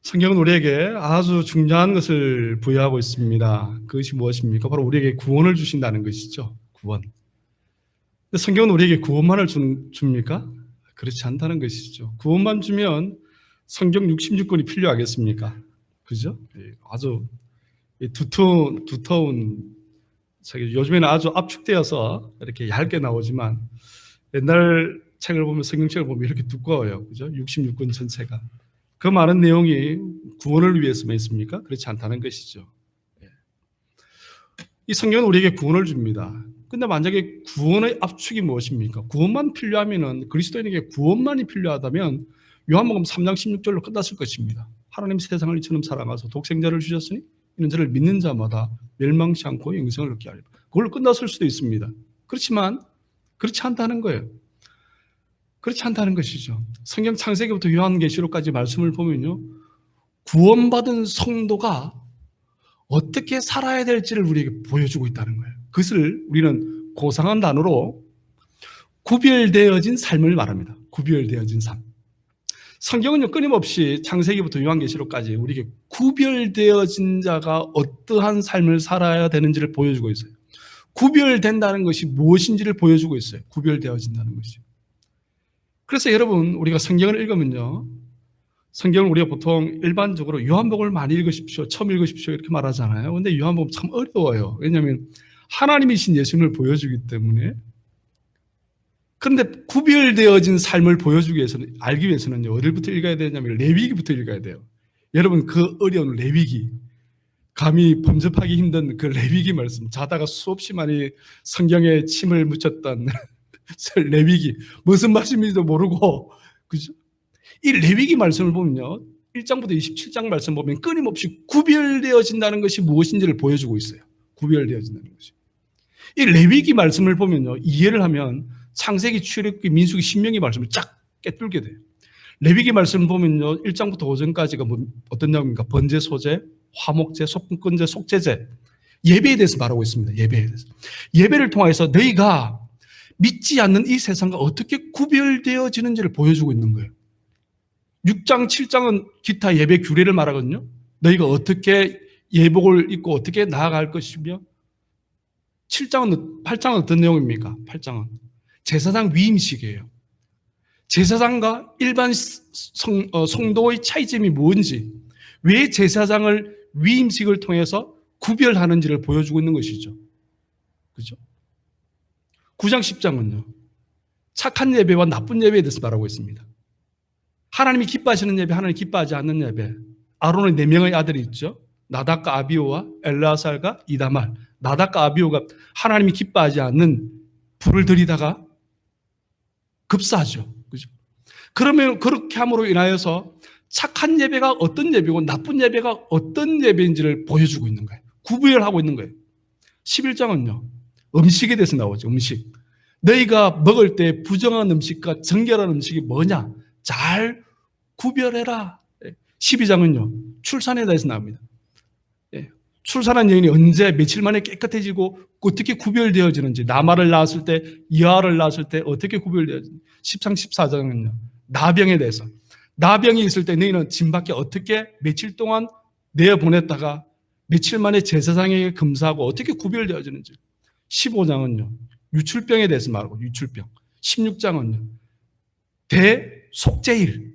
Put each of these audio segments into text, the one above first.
성경은 우리에게 아주 중요한 것을 부여하고 있습니다. 그것이 무엇입니까? 바로 우리에게 구원을 주신다는 것이죠. 구원. 근데 성경은 우리에게 구원만을 줍니까? 그렇지 않다는 것이죠. 구원만 주면 성경 66권이 필요하겠습니까? 그죠? 아주 두터운 책이 요즘에는 아주 압축되어서 이렇게 얇게 나오지만 옛날 책을 보면 성경책을 보면 이렇게 두꺼워요. 그죠? 66권 전체가. 그 많은 내용이 구원을 위해서만 있습니까? 그렇지 않다는 것이죠. 이 성경은 우리에게 구원을 줍니다. 근데 만약에 구원의 압축이 무엇입니까? 구원만 필요하면은 그리스도인에게 구원만이 필요하다면 요한복음 3장 16절로 끝났을 것입니다. 하나님 세상을 이처럼 사랑하사 독생자를 주셨으니 이는 저를 믿는 자마다 멸망치 않고 영생을 얻게 하리라. 그걸로 끝났을 수도 있습니다. 그렇지만 그렇지 않다는 거예요. 그렇지 않다는 것이죠. 성경 창세기부터 요한계시록까지 말씀을 보면요, 구원받은 성도가 어떻게 살아야 될지를 우리에게 보여주고 있다는 거예요. 그것을 우리는 고상한 단어로 구별되어진 삶을 말합니다. 구별되어진 삶. 성경은요, 끊임없이 창세기부터 요한계시록까지 우리에게 구별되어진 자가 어떠한 삶을 살아야 되는지를 보여주고 있어요. 구별된다는 것이 무엇인지를 보여주고 있어요. 구별되어진다는 것이. 그래서 여러분, 우리가 성경을 읽으면요, 성경을 우리가 보통 일반적으로 요한복음을 많이 읽으십시오, 처음 읽으십시오 이렇게 말하잖아요. 근데 요한복음 참 어려워요. 왜냐하면 하나님이신 예수님을 보여주기 때문에. 그런데 구별되어진 삶을 보여주기 위해서는, 알기 위해서는요, 어디부터 읽어야 되냐면 레위기부터 읽어야 돼요. 여러분, 그 어려운 레위기, 감히 범접하기 힘든 그 레위기 말씀, 자다가 수없이 많이 성경에 침을 묻혔던 레위기, 무슨 말씀인지도 모르고, 그죠? 이 레위기 말씀을 보면요, 1장부터 27장 말씀 보면 끊임없이 구별되어진다는 것이 무엇인지를 보여주고 있어요. 구별되어진다는 것이. 이 레위기 말씀을 보면요, 이해를 하면 창세기, 출애굽기, 민수기, 신명기 말씀을 쫙 깨뚫게 돼요. 레위기 말씀을 보면요, 1장부터 5장까지가 어떤 내용입니까? 번제, 소제, 화목제, 속건제, 속죄제, 예배에 대해서 말하고 있습니다. 예배에 대해서. 예배를 통해서 너희가 믿지 않는 이 세상과 어떻게 구별되어지는지를 보여주고 있는 거예요. 6장, 7장은 기타 예배 규례를 말하거든요. 너희가 어떻게 예복을 입고 어떻게 나아갈 것이며, 8장은 어떤 내용입니까? 8장은 제사장 위임식이에요. 제사장과 일반 성도의 차이점이 뭔지, 왜 제사장을 위임식을 통해서 구별하는지를 보여주고 있는 것이죠. 그죠? 9장 10장은요, 착한 예배와 나쁜 예배에 대해서 말하고 있습니다. 하나님이 기뻐하시는 예배, 하나님이 기뻐하지 않는 예배. 아론의 4명의 아들이 있죠. 나답과 아비오와 엘르아살과 이다말. 나답과 아비오가 하나님이 기뻐하지 않는 불을 들이다가 급사하죠. 그죠? 그러면 그렇게 함으로 인하여서 착한 예배가 어떤 예배고 나쁜 예배가 어떤 예배인지를 보여주고 있는 거예요. 구별하고 있는 거예요. 11장은요, 음식에 대해서 나오죠. 음식. 너희가 먹을 때 부정한 음식과 정결한 음식이 뭐냐? 잘 구별해라. 12장은요, 출산에 대해서 나옵니다. 출산한 여인이 언제 며칠 만에 깨끗해지고 어떻게 구별되어지는지, 남아를 낳았을 때, 이하를 낳았을 때 어떻게 구별되어지는지. 13, 14장은요, 나병에 대해서. 나병이 있을 때 너희는 진 밖에 어떻게 며칠 동안 내어보냈다가 며칠 만에 제사장에게 검사하고 어떻게 구별되어지는지. 15장은요, 유출병에 대해서 말하고, 유출병. 16장은요, 대속죄일.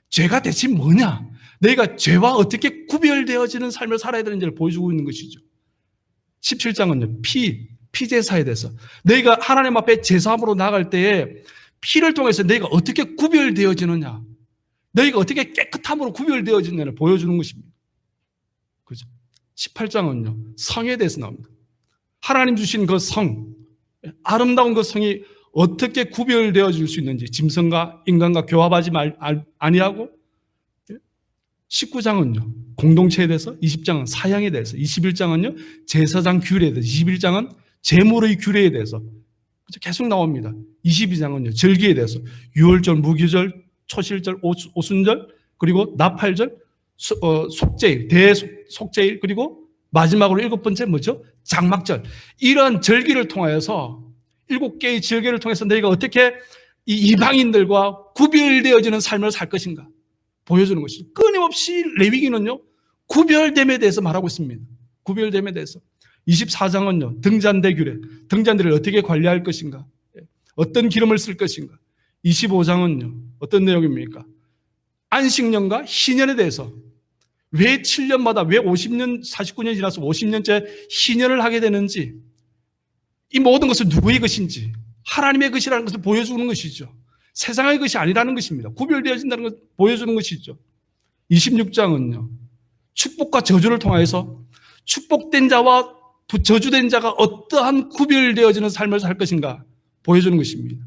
죄가 대체 뭐냐? 너희가 죄와 어떻게 구별되어지는 삶을 살아야 되는지를 보여주고 있는 것이죠. 17장은요, 피제사에 대해서. 너희가 하나님 앞에 제사함으로 나갈 때에 피를 통해서 너희가 어떻게 구별되어지느냐, 너희가 어떻게 깨끗함으로 구별되어지느냐를 보여주는 것입니다. 그죠? 18장은요, 성에 대해서 나옵니다. 하나님 주신 그 성, 아름다운 그 성이 어떻게 구별되어질 수 있는지, 짐승과 인간과 교합하지 아니하고, 19장은요, 공동체에 대해서, 20장은 사양에 대해서, 21장은요, 제사장 규례에 대해서, 21장은 제물의 규례에 대해서 계속 나옵니다. 22장은요, 절기에 대해서, 유월절, 무교절, 초실절, 오순절, 그리고 나팔절, 속죄일, 대속죄일, 그리고 마지막으로 7번째 뭐죠? 장막절. 이러한 절기를 통하여서 7개의 절기를 통해서 너희가 어떻게 이 이방인들과 구별되어지는 삶을 살 것인가? 보여주는 것이죠. 끊임없이 레위기는요, 구별됨에 대해서 말하고 있습니다. 구별됨에 대해서. 24장은요, 등잔대규례, 등잔대를 어떻게 관리할 것인가, 어떤 기름을 쓸 것인가. 25장은요, 어떤 내용입니까? 안식년과 희년에 대해서 왜 7년마다, 왜 50년, 49년이 지나서 50년째 희년을 하게 되는지, 이 모든 것은 누구의 것인지, 하나님의 것이라는 것을 보여주는 것이죠. 세상의 것이 아니라는 것입니다. 구별되어진다는 것을 보여주는 것이죠. 26장은요, 축복과 저주를 통해서 축복된 자와 저주된 자가 어떠한 구별되어지는 삶을 살 것인가 보여주는 것입니다.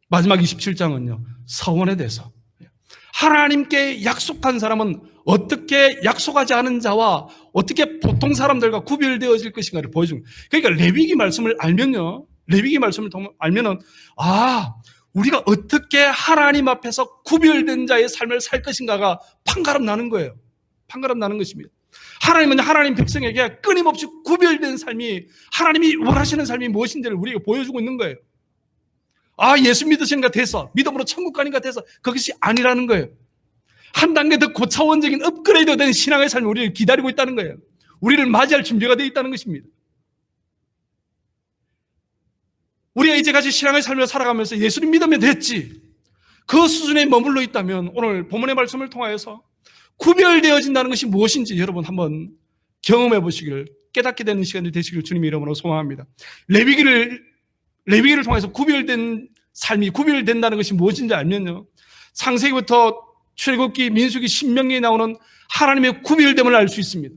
마지막 27장은요, 서원에 대해서 하나님께 약속한 사람은 어떻게 약속하지 않은 자와 어떻게 보통 사람들과 구별되어질 것인가를 보여주는 거예요. 그러니까 레위기 말씀을 알면요, 레위기 말씀을 알면은, 아, 우리가 어떻게 하나님 앞에서 구별된 자의 삶을 살 것인가가 판가름 나는 거예요. 판가름 나는 것입니다. 하나님은 하나님 백성에게 끊임없이 구별된 삶이, 하나님이 원하시는 삶이 무엇인지를 우리에게 보여주고 있는 거예요. 아, 예수 믿으시는가 돼서, 믿음으로 천국 가는가 돼서, 그것이 아니라는 거예요. 한 단계 더 고차원적인 업그레이드된 신앙의 삶이 우리를 기다리고 있다는 거예요. 우리를 맞이할 준비가 되어 있다는 것입니다. 우리가 이제까지 신앙의 삶을 살아가면서 예수를 믿으면 됐지, 그 수준에 머물러 있다면 오늘 본문의 말씀을 통하여서 구별되어진다는 것이 무엇인지 여러분 한번 경험해 보시기를, 깨닫게 되는 시간이 되시기를 주님의 이름으로 소망합니다. 레위기를 통해서 구별된 삶이, 구별된다는 것이 무엇인지 알면요, 창세기부터 출애굽기, 민수기, 신명기에 나오는 하나님의 구별됨을 알 수 있습니다.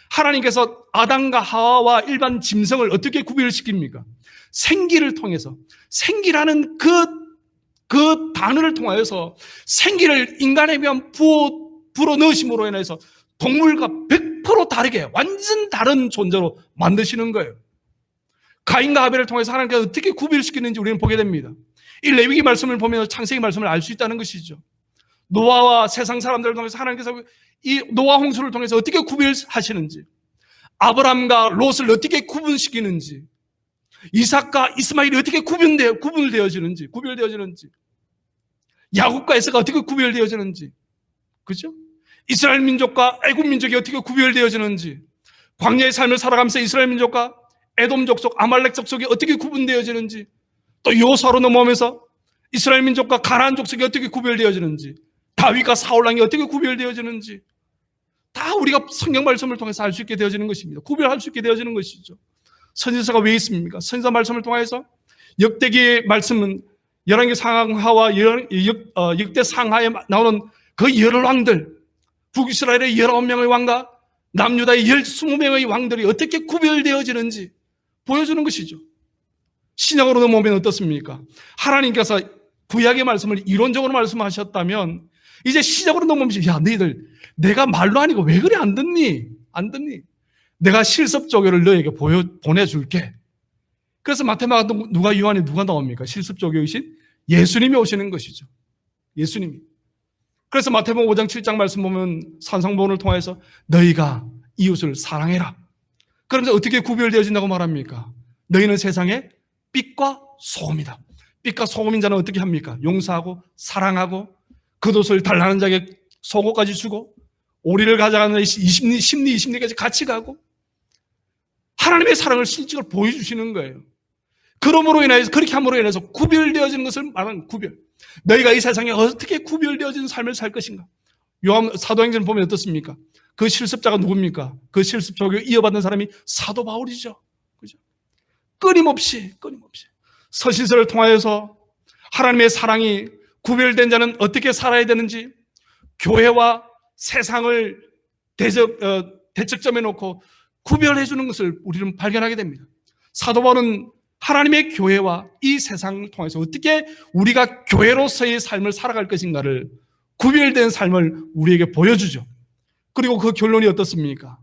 하나님께서 아담과 하와와 일반 짐승을 어떻게 구별시킵니까? 생기를 통해서, 생기라는 그 단어를 통하여서 생기를 인간에 비한 불어 넣으심으로 인해서 동물과 100% 다르게 완전 다른 존재로 만드시는 거예요. 가인과 아벨을 통해서 하나님께서 어떻게 구별시키는지 우리는 보게 됩니다. 이 레위기 말씀을 보면 창세기 말씀을 알 수 있다는 것이죠. 노아와 세상 사람들을 통해서 하나님께서 이 노아 홍수를 통해서 어떻게 구별하시는지, 아브람과 롯을 어떻게 구분시키는지, 이삭과 이스마엘이 어떻게 구별되어지는지, 야곱과 에서가 어떻게 구별되어지는지, 그죠? 이스라엘 민족과 애굽 민족이 어떻게 구별되어지는지, 광야의 삶을 살아가면서 이스라엘 민족과 에돔 족속, 아말렉 족속이 어떻게 구분되어지는지, 또 요사로 넘어오면서 이스라엘 민족과 가나안 족속이 어떻게 구별되어지는지, 다윗과 사울왕이 어떻게 구별되어지는지, 다 우리가 성경 말씀을 통해서 알 수 있게 되어지는 것입니다. 구별할 수 있게 되어지는 것이죠. 선지서가 왜 있습니까? 선지서 말씀을 통해서 역대기의 말씀은 열왕기 상하와 역대 상하에 나오는 그 여러 왕들, 북이스라엘의 19명의 왕과 남유다의 20명의 왕들이 어떻게 구별되어지는지 보여주는 것이죠. 신약으로 넘어오면 어떻습니까? 하나님께서 구약의 말씀을 이론적으로 말씀하셨다면 이제 신약으로 넘어오면, 야, 너희들 내가 말로 아니고 왜 그래 안 듣니? 내가 실습조교를 너에게 보내줄게. 그래서 마태마가 누가 요한이 누가 나옵니까? 실습조교이신 예수님이 오시는 것이죠. 예수님이. 그래서 마태복음 5장 7장 말씀 보면 산상보훈을 통해서 너희가 이웃을 사랑해라. 그러면서 어떻게 구별되어진다고 말합니까? 너희는 세상의 빛과 소금이다. 빛과 소금인 자는 어떻게 합니까? 용서하고 사랑하고 겉옷을 달라는 자에게 속옷까지 주고 오리를 가져가는 심리 20리까지 같이 가고 하나님의 사랑을 실제로 보여주시는 거예요. 그러므로 인해서, 그렇게 함으로 인해서 구별되어지는 것을 말하는 구별. 너희가 이 세상에 어떻게 구별되어진 삶을 살 것인가? 사도행전을 보면 어떻습니까? 그 실습자가 누굽니까? 그 실습조교 이어받는 사람이 사도 바울이죠. 그죠? 끊임없이 서신서를 통하여서 하나님의 사랑이 구별된 자는 어떻게 살아야 되는지, 교회와 세상을 대척점에 놓고 구별해 주는 것을 우리는 발견하게 됩니다. 사도 바울은 하나님의 교회와 이 세상을 통해서 어떻게 우리가 교회로서의 삶을 살아갈 것인가를, 구별된 삶을 우리에게 보여주죠. 그리고 그 결론이 어떻습니까?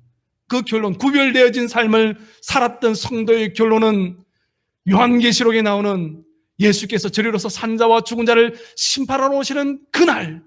그 결론, 구별되어진 삶을 살았던 성도의 결론은 요한계시록에 나오는 예수께서 저리로서 산자와 죽은 자를 심판하러 오시는 그날